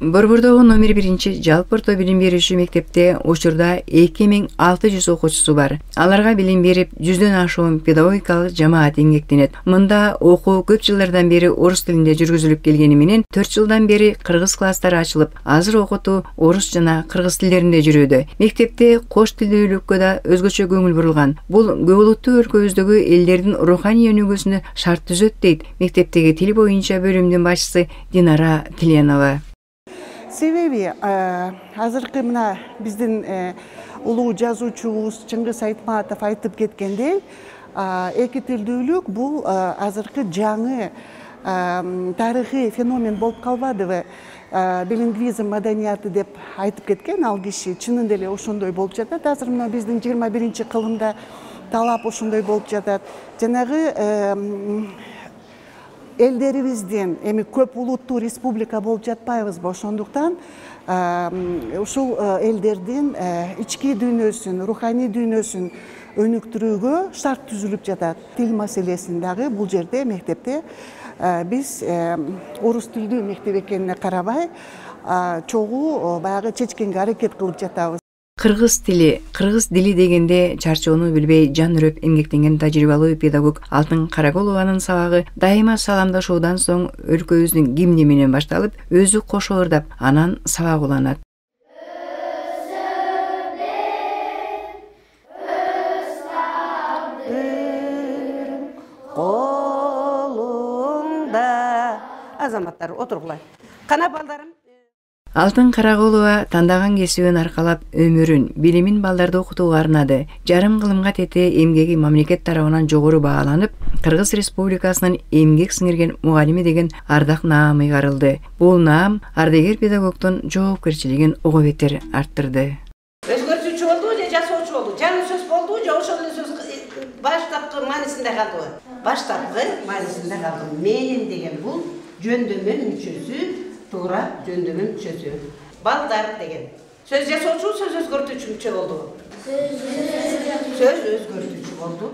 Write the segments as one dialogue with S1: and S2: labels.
S1: Борбордогу номер 1 жалпы орто билим берүүчү мектепте учурда 2600 окуучусу бар. Аларга билим берип, 100дөн ашуун педагогикалык жамаат эмгектенет. Мында окуу көп жылдардан бери орус тилинде жүргүзүлүп келгени менен 4 жылдан бери кыргыз класстары ачылып, азыр окутуу орус жана кыргыз тилдеринде жүрүүдө. Мектепте кош тилдүүлүккө да өзгөчө көңүл бурулган. Бул көп улуттуу өлкөбүздөгү элдердин руханий өнүгүүсүнө шарт түзөт дейт мектептеги тил боюнча бөлүмдүн башчысы Динара Тиленова.
S2: Себеби азыркы мына биздин улуу жазуучубуз Чыңгыз Айтматов айтып кеткендей, эки тилдүүлүк бул азыркы жаңы тарыхый феномен болуп калбадыбы? Билингвизм маданияты деп айтып кеткен ал киши, чынында эле ошондой болуп жатат. Азыр мына биздин 21-кылымда талап ошондой болуп жатат. Жанагы элдерибиздин эми көп улуттуу республика болуп жатпайбызбы, ошондуктан ушул элдердин ички дүйнөсүн, руханий дүйнөсүн өнүктүрүүгө шарт түзүлүп жатат. Тил маселесин дагы бул жерде мектепте биз орус тилдүү мектеп экенине карабай чогуу баягы чечкенге аракет кылып жатабыз.
S1: Кыргыз дили дегенде чарчоону билбей жан үрөп эмгектенген тажрыйбалуу педагог Алтын Караголованын сабагы дайыма саламдашуудан соң өлкөбүздүн гимни менен башталып, өзү кошо ырдап, анан сабак уланат.
S3: Азаматтар отургула. Кана балдарым.
S1: Алтын Караголова тандаган кесибин аркалап өмүрүн, билимин балдарды окутууга арнады. Жарым кылымга тете эмгеги мамлекет тарабынан жогору бааланып, Кыргыз Республикасынын эмгек сиңирген мугалими деген ардак наамы ыйгарылды. Бул наам ардагер педагогдун жоопкерчилигин ого бетер арттырды.
S3: Өзгөртүүчү болду же жасоочу болду? Жаңы сөз болду же ошол эле сөз баштапкы маанисинде калдыбы? Баштапкы маанисинде калды. Менин деген бул жөндөмө мүчөсү, туура жөндөмө мүчөсү. Балдар деген. Сөз жасоочу, сөз өзгөртүүчү мүчө болду. Сөз өзгөртүүчү болду.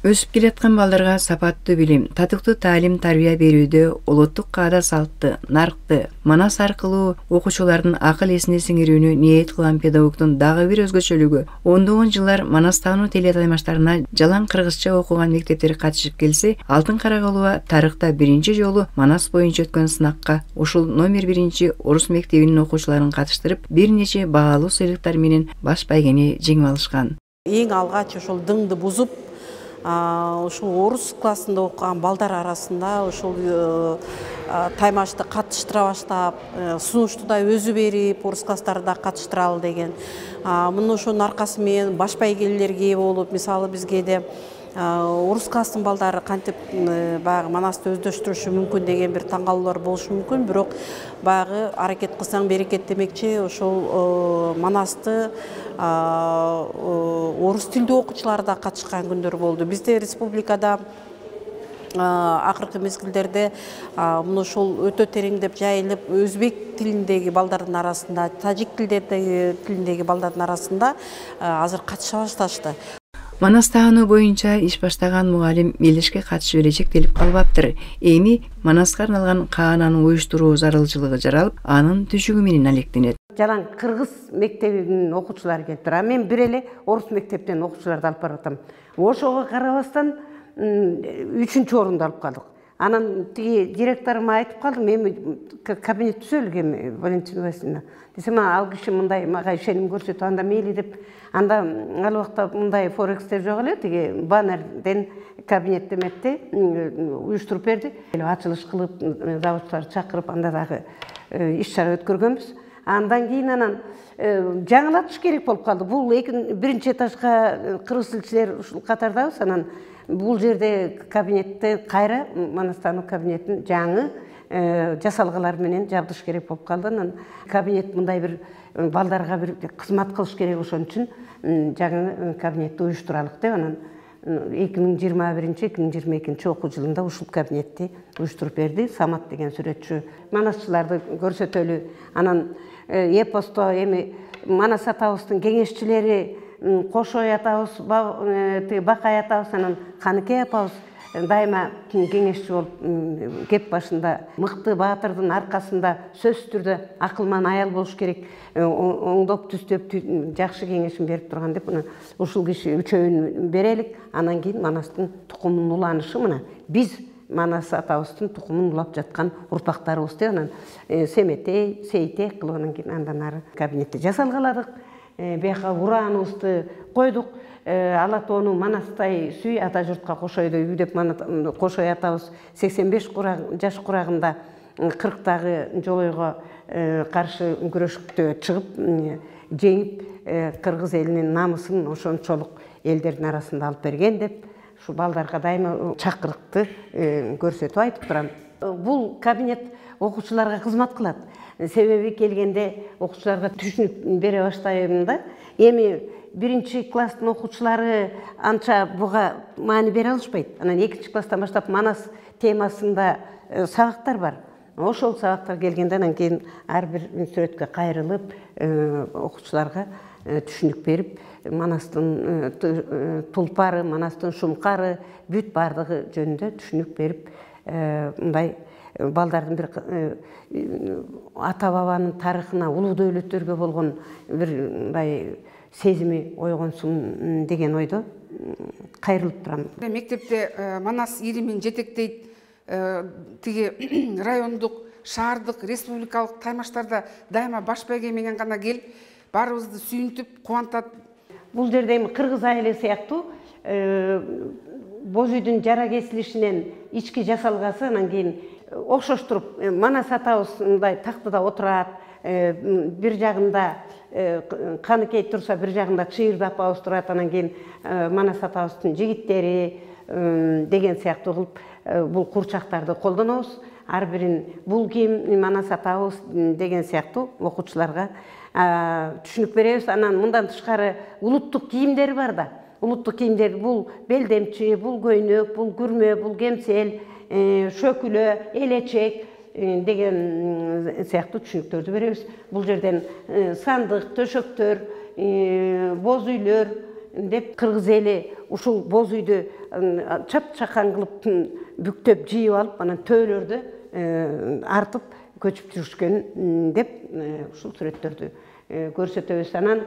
S1: Өсүп келаткан балдарга сапаттуу билим, татыктуу таалим тарбия берүүдө улуттук каада салтты, наркты, манас аркылуу окуучулардын акыл эсине сиңирүүнү ниет кылган педагогдун дагы бир өзгөчөлүгү, ондогон жылдар манастануу телетаймаштарына жалаң кыргызча окуган мектептер катышып келсе, Алтын Караголова тарыхта биринчи жолу манас боюнча өткөн сынакка ушул номер 1 орус мектебинин окуучуларын катыштырып, бир нече баалуу сыйлыктар менен баш байгени жеңип алышкан.
S4: Эң алгач ошол дыңды бузуп, ушул орус классында окуган балдар арасында ушул таймашты катыштыра баштап, сунушту да өзү берип, орус класстары да катыштыралы деген. Муну ошонун аркасы менен баш байгелерге болуп, мисалы бизге де орус класстын балдары кантип баягы манасты өздөштүрүшү мүмкүн деген бир таңкалуулар болушу мүмкүн, бирок баягы аракет кылсаң берекет демекчи, ошол манасты орус тилдүү окуучулар да катышкан күндөр болду. Бизде республикада акыркы мезгилдерде муну ошол өтө тереңдеп жайылып, өзбек тилиндеги балдардын арасында, тажик тилиндеги балдардын арасында азыр катыша башташты.
S1: Манас таануу боюнча иш баштаган мугалим мелдешке катышып эле чектелип калбаптыр. Эми манаска арналган каананы уюштуруу зарылчылыгы жаралып, анын түшүгү менен алектенет.
S3: Жалаң кыргыз мектебинин окуучулары келиптир. Мен бир эле орус мектептен окуучуларды алып баратам. Ошого карабастан 3-чү орунду алып калдык. Анан тиги директорума айтып калдым, эми кабинет түзөлгөн Валентина Васильевна. Десем, ал киши мындай мага ишеним көрсөтүп, анда мейли деп, анда ал убакта мындай форекстер жок эле, тиги баннерден кабинет деметти, уюштуруп берди. Ачылыш кылып, заводчуларды чакырып, анда дагы иш чара өткөргөнбүз. Андан кийин анан жаңылатыш керек болуп калды. Бул биринчи этажга кыргыз тилчилер ушул катардабыз. Анан бул жерде кабинетте кайра манастануу кабинетин жаңы жасалгалар менен жабдыш керек болуп калды. Анан кабинет мындай бир балдарга бир кызмат кылыш керек, ошон үчүн жаңы кабинетти уюштуралык деп анан 2021-2022 окуу жылында ушул кабинетти уюштуруп берди. Самат деген сүрөтчү манасчыларды көрсөтөлү. Анан эпосто эми манас атабыздын кеңешчилери Кошой атабыз, Бакай атабыз, анан Каныкей апабыз дайыма кеңешчи болуп кеп башында мыкты баатырдын аркасында сөзсүз түрдө акылман аял болуш керек, оңдоп түздөп жакшы кеңешин берип турган деп мына ушул киши үчөөнү берелик. Анан кийин Манастын тукумунун уланышы мына биз Манас атабыздын тукумун улап жаткан урпактарыбыз деп анан Семетей, Сейтек кылып анан кийин андан ары кабинетти жасалгаладык. Бияка урааныбызды койдук. Ала тоону Манастай сүй ата журтка кошойдо үй деп Кошой атабыз 85 жаш курагында 40-тагы жолойго каршы күрөшкө чыгып жеңип кыргыз элинин намысын ошончолук элдердин арасында алып берген деп ушу балдарга дайыма чакырыкты көрсөтүп айтып турам. Бул кабинет окуучуларга кызмат кылат. Себеби келгенде окуучуларга түшүнүк бере баштайм да. Эми биринчи класстын окуучулары анча буга маани бере алышпайт. Анан экинчи класстан баштап Манас темасында сабактар бар. Ошол сабактар келгенде анан кийин ар бир сүрөткө кайрылып окуучуларга түшүнүк берип, Манастын тулпары, Манастын шумкары, бүт бардыгы жөнүндө түшүнүк берип, мындай балдардын бир ата бабанын тарыхына, улуу дөөлөттөргө болгон бир мындай сезими ойгонсун деген ойдо кайрылып турам.
S5: Мектепте Манас иримин жетектейт, тиги райондук, шаардык, республикалык таймаштарда дайыма баш байге менен гана келип, баарыбызды сүйүнтүп, кубантат.
S3: Бул жерде эми кыргыз айылы сыяктуу боз үйдүн жара кесилишинен ички жасалгасы, анан кийин окшоштуруп Манас атабыз мындай тактыда отурат, бир жагында Каныкей турса, бир жагында Чыйырды апабыз турат, анан кийин Манас атабыздын жигиттери деген сыяктуу кылып бул курчактарды колдонобуз. Ар бирин бул ким Манас атабыз деген сыяктуу окуучуларга түшүнүк беребиз. Анан мындан тышкары улуттук кийимдери бар да. Улуттук кийимдер бул белдемчи, бул көйнөк, бул күрмө, бул кемсел, шөкүлө, элечек деген сыяктуу түшүнүктөрдү беребиз. Бул жерден сандык, төшөктөр, боз үйлөр деп кыргыз эли ушул боз үйдү чап-чакан кылып бүктөп жийип алып, анан төөлөрдү артып көчүп жүрүшкөн деп ушул сүрөттөрдү көрсөтөбүз. Анан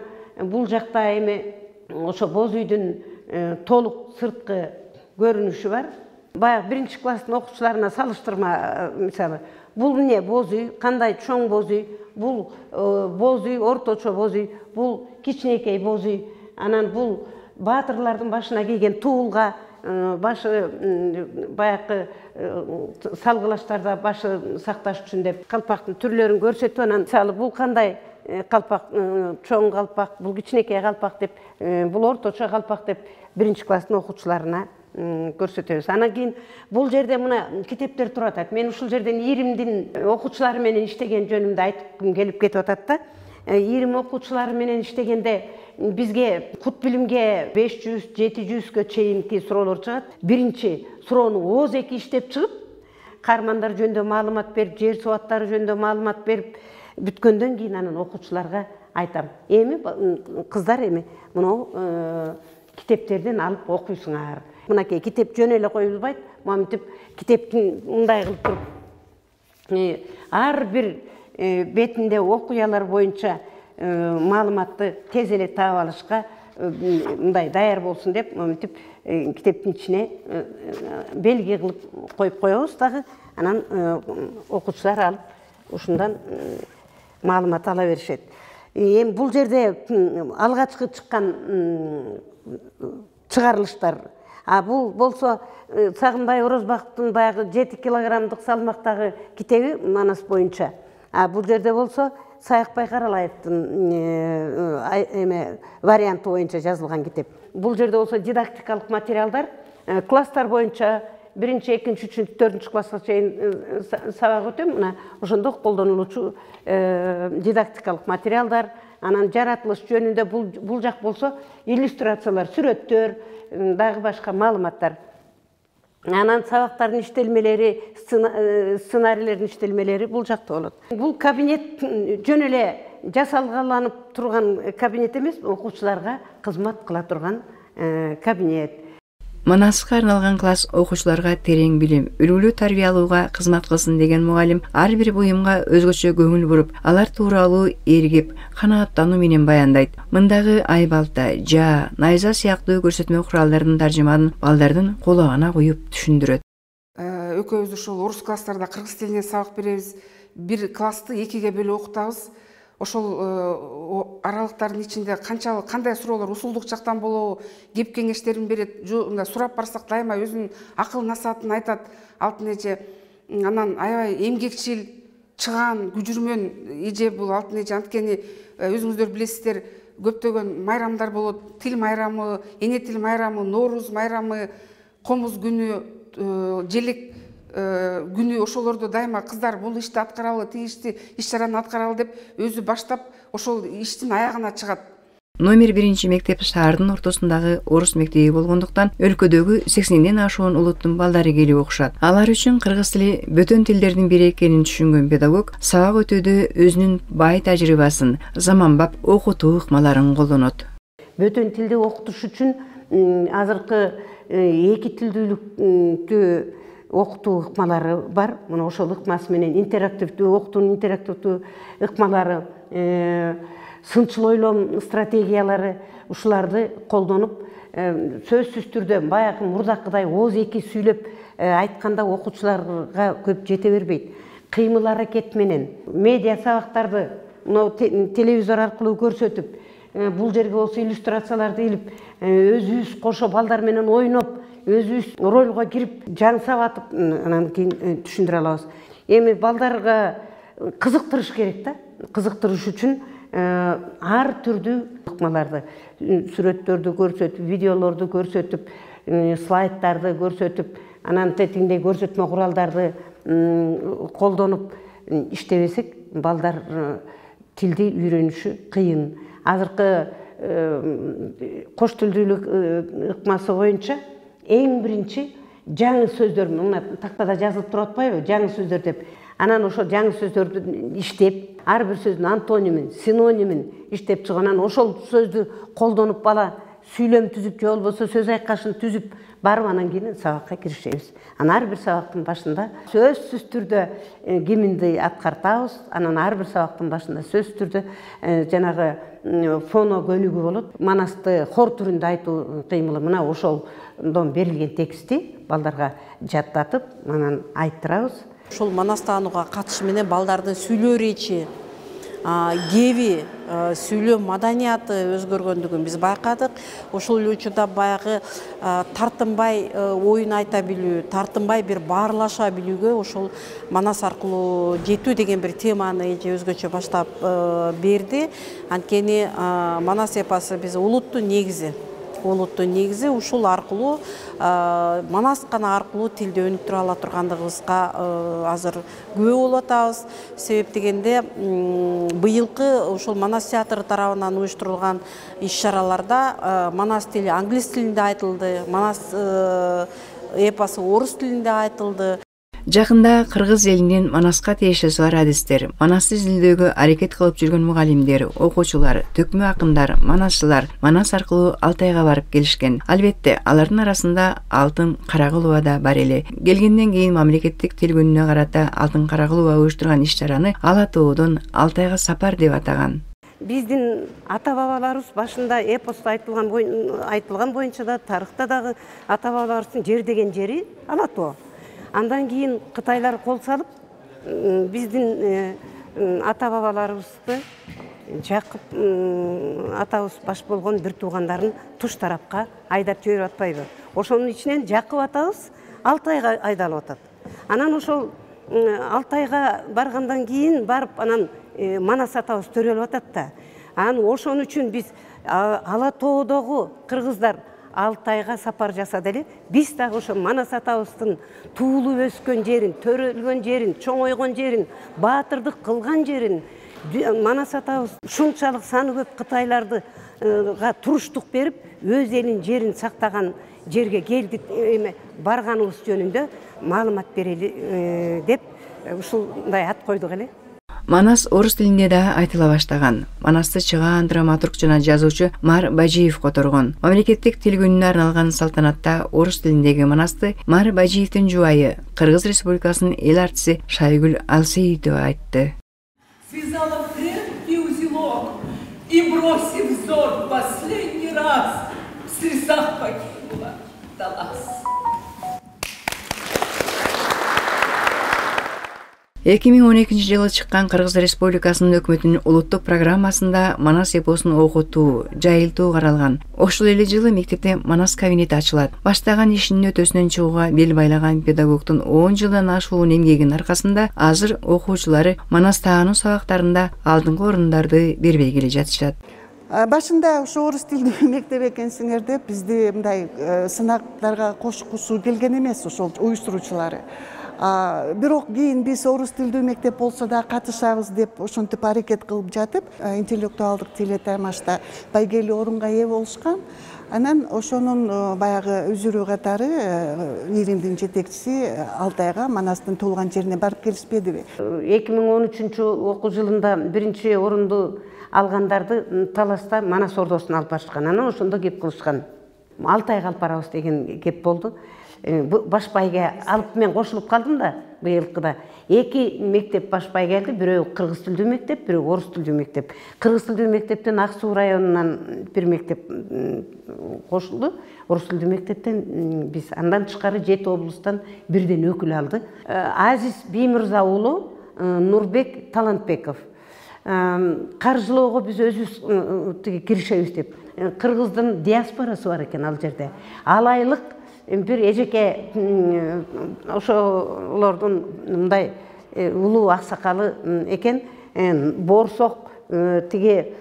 S3: бул жакта эми ошо боз үйдүн толук сырткы көрүнүшү бар. Баягы биринчи класстын окуучуларына салыштырма, мисалы, бул эмне боз үй, кандай чоң боз үй, бул боз үй, орточо боз үй, бул кичинекей боз үй. Анан бул баатырлардын башына кийген туулга, башы баягы салгылаштарда башы сакташ үчүн деп калпактын түрлөрүн көрсөтүп, анан мисалы бул кандай калпак, чоң калпак, бул кичинекей калпак деп, бул орточо калпак деп биринчи класстын окуучуларына көрсөтөбүз. Анан кийин бул жерде мына китептер туруп атат. Мен ушул жерден Иримдин окуучулары менен иштеген жөнүндө айткым келип кетип атат да. Ирим окуучулары менен иштегенде бизге кут билимге 500-700гө чейинки суроолор чыгат. Биринчи суроону ооз эки иштеп чыгып, каармандар жөнүндө маалымат берип, жер суаттары жөнүндө маалымат берип бүткөндөн кийин анан окуучуларга айтам. Эми кыздар эми мынау китептерден алып окуйсуңар. Мынакей китеп жөн эле коюлбайт. Мынтип китептин мындай кылып туруп ар бир бетинде окуялар боюнча маалыматты тез эле таап алышка мындай даяр болсун деп мынтип китептин ичине белги кылып коюп коебуз дагы. Анан окуучулар алып ушундан маалымат ала беришет. Эми бул жерде алгачкы чыккан чыгарылыштар. Бул болсо Сагынбай Орозбактын баягы 7 килограммдык салмактагы китеби Манас боюнча. Бул жерде болсо Саякбай Каралаевдин варианты боюнча жазылган китеп. Бул жерде болсо дидактикалык материалдар, класстар боюнча 1-чи, 2-чи, 3-чү, 4-чү класска чейин сабак өтөм. Мына ошондо колдонулуучу дидактикалык материалдар, анан жаратылыш жөнүндө бул жак болсо иллюстрациялар, сүрөттөр, дагы башка маалыматтар. Анан сабактардын иштелмелери, сценарийлердин иштелмелери бул жакта болот. Бул кабинет жөн эле жасалгаланып турган кабинет эмес, окуучуларга кызмат кыла турган кабинет.
S1: Манаска арналган класс окуучуларга терең билим, үлгүлүү тарбия алууга кызмат кылсын деген мугалим ар бир буюмга өзгөчө көңүл буруп, алар тууралуу эргип, канааттануу менен баяндайт. Мындагы айбалта, жаа, найза сыяктуу көрсөтмө куралдардын таржыманын балдардын кулагына куюп түшүндүрөт.
S5: Экөөбүз ошол орус класстарда кыргыз тилинен сабак беребиз. Бир классты экиге бөлүп окутабыз. Ошол аралыктардын ичинде кандай суроолор усулдук жактан болобу, кеп кеңештерин берет. Сурап барсак дайыма өзүнүн акыл насаатын айтат. Алтын эже анан аябай эмгекчил, чыгаан, күжүрмөн эже бул Алтын эже. Анткени өзүңүздөр билесиздер, көптөгөн майрамдар болот. Тил майрамы, эне тил майрамы, Нооруз майрамы, Комуз күнү, Желек күнү, ошолордо дайыма кыздар бул ишти аткаралы, тигишти иш чараны аткаралы деп өзү баштап ошол иштин аягына чыгат.
S1: Номер 1 мектеп шаардын ортосундагы орус мектеби болгондуктан өлкөдөгү 80ден ашуун улуттун балдары келип окушат. Алар үчүн кыргыз тили бөтөн тилдердин бири экенин түшүнгөн педагог сабак өтүүдө өзүнүн бай тажрыйбасын, заманбап окутуу ыкмаларын колдонот.
S3: Бөтөн тилди окутуш үчүн азыркы эки тилдүүлүктү окутуу ыкмалары бар. Мына ошол ыкмасы менен интерактивдүү окутуунун интерактивдүү ыкмалары, сынчыл ойлоо стратегиялары, ушуларды колдонуп, сөзсүз түрдө баягы мурдакыдай ооз эки сүйлөп айтканда окуучуларга көп жете бербейт. Кыймыл аракет менен медиа сабактарды телевизор аркылуу көрсөтүп, бул жерге болсо иллюстрацияларды илип, өзүбүз кошо балдар менен ойноп, өзүбүз ролго кирип, жаңсап атып, анан кийин түшүндүрө алабыз. Эми балдарга кызыктырыш керек да. Кызыктырыш үчүн ар түрдүү ыкмаларды, сүрөттөрдү көрсөтүп, видеолорду көрсөтүп, слайдтарды көрсөтүп, анан тетиңдей көрсөтмө куралдарды колдонуп иштебесек, балдар тилди үйрөнүшү кыйын. Азыркы кош тилдүүлүк ыкмасы боюнча эң биринчи жаңы сөздөр, мына тактада жазылып туруп атпайбы, жаңы сөздөр деп. Анан ошол жаңы сөздөрдү иштеп, ар бир сөздүн антонимин, синонимин иштеп чыгып, анан ошол сөздү колдонуп бала сүйлөм түзүп, же болбосо сөз айкашын түзүп барып, анан кийин сабакка киришебиз. Анан ар бир сабактын башында сөзсүз түрдө киминди аткартабыз. Анан ар бир сабактын башында сөзсүз түрдө жанагы фоно көнүгүү болот. Манасты хор түрүндө айтуу кыймылы, мына ошолдон берилген текстти балдарга жаттатып, анан айттырабыз.
S4: Ошол манас таанууга катышы менен балдардын сүйлөө речи, кеби, сүйлөө маданияты өзгөргөндүгүн биз байкадык. Ошол эле учурда баягы тартынбай оюн айта билүү, тартынбай бир баарлаша билүүгө ошол манас аркылуу жетүү деген бир теманы эже өзгөчө баштап берди. Анткени манас эпосы биз улуттун негизи. Ушул аркылуу манас гана аркылуу тилди өнүктүрө ала тургандыгыбызга азыр күбө болуп атабыз. Себеп дегенде быйылкы ушул манас театры тарабынан уюштурулган иш-чараларда манас тили англис тилинде айтылды, манас эпосу орус тилинде айтылды.
S1: Жакында кыргыз элинин манаска тиешеси бар адистер, манасты изилдөөгө аракет кылып жүргөн мугалимдер, окуучулар, төкмө акындар, манасчылар манас аркылуу Алтайга барып келишкен. Албетте, алардын арасында Алтын Карагулова да бар эле. Келгенден кийин мамлекеттик тил күнүнө карата Алтын Карагулова уюштурган иш-чараны Ала тоодон Алтайга сапар деп атаган.
S3: Биздин ата-бабаларыбыз башында эпоста айтылган боюнча да, тарыхта дагы ата-бабаларыбыздын жер деген жери Ала тоо. Андан кийин Кытайлар кол салып, биздин ата-бабаларыбызды Жакып атабыз баш болгон бир туугандарын туш тарапка айдап жиберип атпайбы? Ошонун ичинен Жакып атабыз Алтайга айдалып атат. Анан ошол Алтайга баргандан кийин барып, анан Манас атабыз төрөлүп атат да. Анан ошон үчүн биз Ала тоодогу кыргыздар Алтайга сапар жасады эле. Биз дагы ошо Манас атабыздын туулуп өскөн жерин, төрөлгөн жерин, чоңойгон жерин, баатырдык кылган жерин, Манас атабыз ушунчалык саны көп Кытайларды туруштук берип, өз элин жерин сактаган жерге келдик, барганыбыз жөнүндө маалымат берели деп ушундай ат койдук эле.
S1: Манас орус тилинде да айтыла баштаган. Манасты чыгаан драматург жана жазуучу Мар Бажиев которгон. Мамлекеттик тил күнүнө арналган салтанатта орус тилиндеги Манасты Мар Бажиевдин жубайы, Кыргыз Республикасынын эл артиси Шайгүл Алсеитова айтты.
S6: Связала крепкий узелок и, бросив взор в последний раз, в слезах погибла Талас.
S1: 2012 жылы чыккан Кыргыз Республикасынын өкмөтүнүн улуттук программасында Манас эпосун окутуу, жайылтуу каралган. Ошол эле жылы мектепте Манас кабинети ачылат. Баштаган ишинин өтөсүнөн чыгууга бел байлаган педагогдун 10 жылдан ашуун эмгегинин аркасында азыр окуучулары Манас таануу сабактарында алдыңкы орундарды бербей келе жатышат.
S2: Башында ошо орус тилдүү мектеп экенсиңер деп бизди мындай сынактарга кошкусу келген эмес ошол уюштуруучулары. Бирок кийин биз орус тилдүү мектеп болсо да катышабыз деп ошентип аракет кылып жатып, интеллектуалдык тил таймашта байгелүү орунга ээ болушкан. Анан ошонун баягы үзүрү катары иримдин жетекчиси Алтайга Манастын туулган жерине барып келишпедиби?
S3: 2013 окуу жылында биринчи орунду алгандарды Таласта Манас ордосуна алып барышкан. Анан ошондо кеп кылышкан. Алтайга алып барабыз деген кеп болду. Баш байга алып мен кошулуп калдым да быйылкыда. Эки мектеп баш бай келди, бирөө кыргыз тилдүү мектеп, бирөө орус тилдүү мектеп. Кыргыз тилдүү мектептен Ак Суу районунан бир мектеп кошулду. Орус тилдүү мектептен биз андан тышкары 7 облустан бирден өкүл алды. Азиз Биймырза уулу Нурбек Талантбеков. Каржылоого биз өзүбүз киришебиз деп. Кыргыздын диаспорасы бар экен ал жерде. Ал айлык бир эжеке ошолордун мындай улуу аксакалы экен, боорсок тиги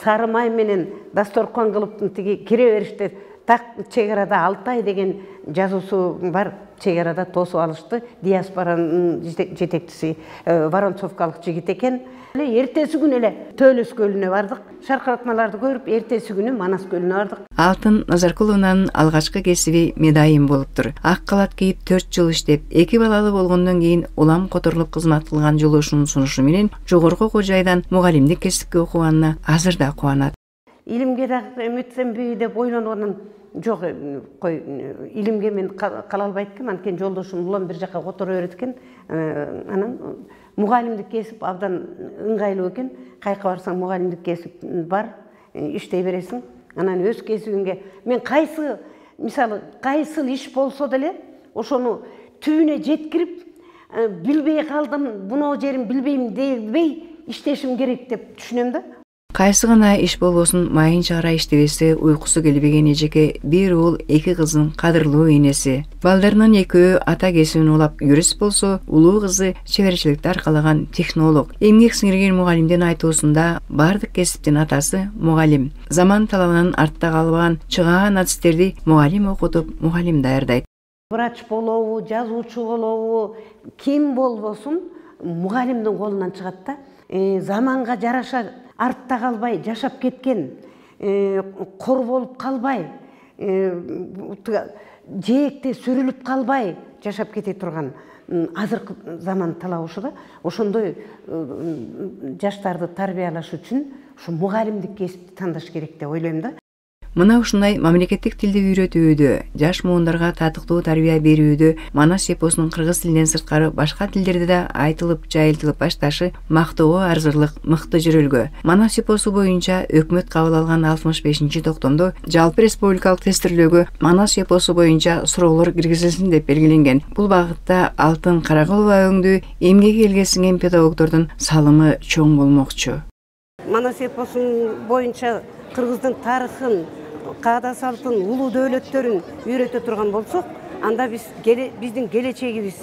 S3: сары май менен дасторкон кылып тиги кире беришти. Так чек арада Алтай деген жазуусу бар, чек арада тосуп алышты. Диаспоранын жетекчиси Воронцовкалык жигит экен. Эртеси күнү эле Төлөс көлүнө бардык. Шаркыратмаларды көрүп, эртеси күнү Манас көлүнө бардык.
S1: Алтын Назаркулованын алгачкы кесиби медайым болуптур. Ак калат кийип 4 жыл иштеп, 2 балалы болгондон кийин улам которулуп кызмат кылган жолдошунун сунушу менен жогорку окуу жайдан мугалимдик кесипке окуганына азыр да кубанат.
S3: Илимге да үмүтсөнбү деп ойлонгонун жок, кой илимге мен кала албайт экем, анткени жолдошум улам бир жака которо берет экен. Анан мугалимдик кесип абдан ыңгайлуу экен. Кайка барсаң мугалимдик кесип бар, иштей бересиң. Анан өз кесибиңге мен мисалы кайсыл иш болсо деле ошону түбүнө жеткирип, билбей калдым, буну жерин билбейм дебей иштешим керек деп түшүнөм да.
S1: Кайсы гана иш болбосун майын чыгара иштебесе уйкусу келбеген эжеке бир уул 2 кыздын кадырлуу энеси. Балдарынын экөө ата кесибин улап юрист болсо, улуу кызы чеберчиликти аркалаган технолог. Эмгек сиңирген мугалимдин айтуусунда бардык кесиптин атасы мугалим. Заман талабынан артта калбаган чыгаан адистерди мугалим окутуп, мугалим даярдайт.
S3: Врач болобу, жазуучу болобу, ким болбосун мугалимдин колунан чыгат да. Заманга жараша артта калбай жашап кеткен, кор болуп калбай, жээкте сүрүлүп калбай жашап кете турган азыркы заман талабы ушуда. Ошондой жаштарды тарбиялаш үчүн ушу мугалимдик кесипти тандаш керек деп ойлойм да.
S1: Мына ушундай мамлекеттик тилди үйрөтүүдө, жаш муундарга татыктуу тарбия берүүдө Манас эпосунун кыргыз тилинен сырткары башка тилдерде да айтылып, жайылтылып башташы мактоого арзырлык мыкты жөрөлгө. Манас эпосу боюнча өкмөт кабыл алган 65-токтомдо жалпы республикалык тестирлөөгө Манас эпосу боюнча суроолор киргизилсин деп белгиленген. Бул багытта Алтын Каракулова өңдүү эмгеги элге сиңген педагогдордун салымы чоң болмокчу.
S3: Манас эпосунун боюнча кыргыздын тарыхын, каада салтын, улуу дөөлөттөрүн үйрөтө турган болсок, анда биздин келечегибиз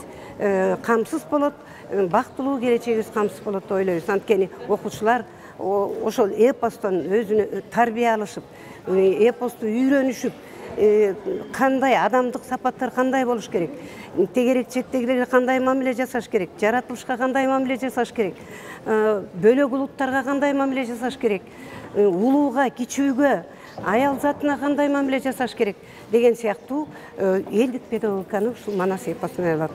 S3: камсыз болот, бактылуу келечегибиз камсыз болот деп ойлойбуз. Анткени окуучулар ошол эпостон өзүнө тарбия алышып, эпосту үйрөнүшүп, кандай адамдык сапаттар кандай болуш керек, тегерекчектегилерге кандай мамиле жасаш керек, жаратылышка кандай мамиле жасаш керек, бөлөк улуттарга кандай мамиле жасаш керек, улууга, кичүүгө, аял затына кандай мамиле жасаш керек деген сыяктуу элдик педагогиканы ушул Манас эпосунан алат.